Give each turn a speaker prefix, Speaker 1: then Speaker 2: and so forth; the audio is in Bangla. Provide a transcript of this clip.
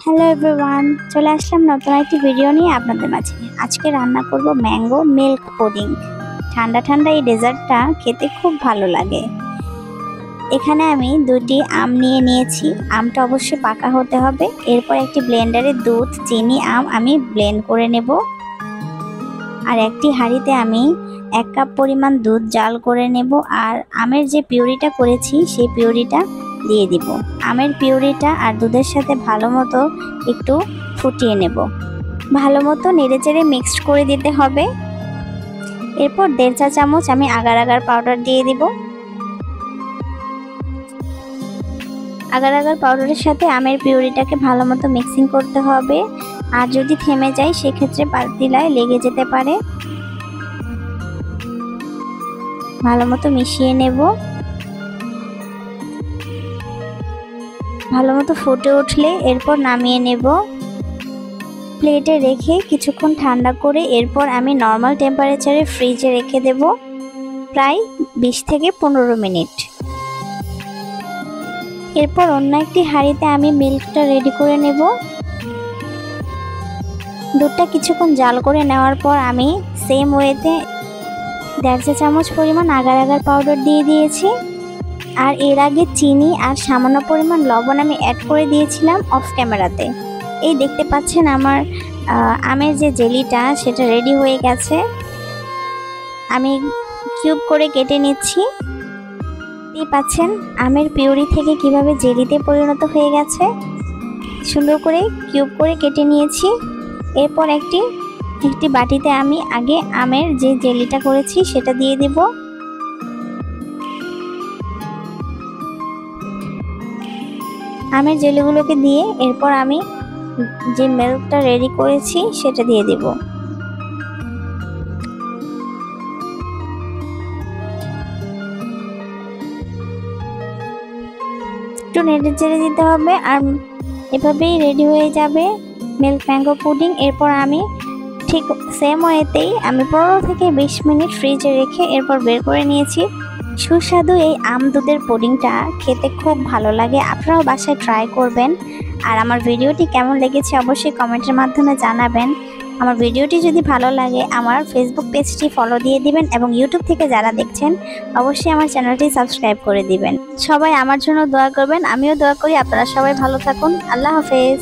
Speaker 1: হ্যালো এভরিওয়ান, চলে আসলাম নতুন একটি ভিডিও নিয়ে আপনাদের মাঝে। আজকে রান্না করব ম্যাঙ্গো মিল্ক পুডিং। ঠান্ডা ঠান্ডা এই ডেজার্টটা খেতে খুব ভালো লাগে। এখানে আমি দুটি আম নিয়েছি। আমটা অবশ্যই পাকা হতে হবে। এরপর একটি ব্লেন্ডারে দুধ, চিনি, আম আমি ব্লেন্ড করে নেব। আর একটি হাঁড়িতে আমি 1 কাপ পরিমাণ দুধ জাল করে নেব। আর আমের যে পিউরিটা করেছি সেই পিউরিটা দিয়ে দিব। আমের পিউরিটা আর দুধের সাথে ভালো মতো একটু ফুটিয়ে নেব। ভালো মতো নেড়েচেড়ে মিক্সড করে দিতে হবে। এরপর 1.5 চা চামচ আমি আগার আগার পাউডার দিয়ে দিব। আগার আগার পাউডারের সাথে আমের পিউরিটাকে ভালো মতো মিক্সিং করতে হবে। আর যদি থেমে যায় সেক্ষেত্রে পাতিলায় লেগে যেতে পারে। ভালো মতো মিশিয়ে নেব। ভালো মতো ফুটে উঠলে এরপর নামিয়ে নেব। প্লেটে রেখে কিছুক্ষণ ঠান্ডা করে এরপর আমি নর্মাল টেম্পারেচারে ফ্রিজে রেখে দেব প্রায় 20 থেকে 15 মিনিট। এরপর অন্য একটি হাঁড়িতে আমি মিল্কটা রেডি করে নেব। দুধটা কিছুক্ষণ জাল করে নেওয়ার পর আমি সেম ওয়েতে 1.5 চা চামচ পরিমাণ আগার আগার পাউডার দিয়ে দিয়েছি। আর এর আগে চিনি আর সামান্য পরিমাণ লবণ আমি অ্যাড করে দিয়েছিলাম অফ ক্যামেরাতে। এই দেখতে পাচ্ছেন আমার আমের যে জেলিটা সেটা রেডি হয়ে গেছে। আমি কিউব করে কেটে নিচ্ছি। দেখতেই পাচ্ছেন আমের পিউরি থেকে কিভাবে জেলিতে পরিণত হয়ে গেছে। সুন্দর করে কিউব করে কেটে নিয়েছি। এরপর একটি বাটিতে আমি আগে আমের যে জেলিটা করেছি সেটা দিয়ে দেব। আমের জেলিগুলোকে দিয়ে এরপর আমি যে মিল্কটা রেডি করেছি সেটা দিয়ে দেব। একটু নেড়ে চেড়ে দিতে হবে। আর এভাবেই রেডি হয়ে যাবে মিল্ক ম্যাঙ্গো পুডিং। এরপর আমি ঠিক সেম ওয়েতেই আমি 15 থেকে 20 মিনিট ফ্রিজে রেখে এরপর বের করে নিয়েছি। সুস্বাদু এই আম দুধের পুডিংটা খেতে খুব ভালো লাগে। আপনারাও বাসায় ট্রাই করবেন। আর আমার ভিডিওটি কেমন লেগেছে অবশ্যই কমেন্টের মাধ্যমে জানাবেন। আমার ভিডিওটি যদি ভালো লাগে আমার ফেসবুক পেজটি ফলো দিয়ে দিবেন এবং ইউটিউব থেকে যারা দেখছেন অবশ্যই আমার চ্যানেলটি সাবস্ক্রাইব করে দিবেন। সবাই আমার জন্য দোয়া করবেন, আমিও দোয়া করি। আপনারা সবাই ভালো থাকুন। আল্লাহ হাফেজ।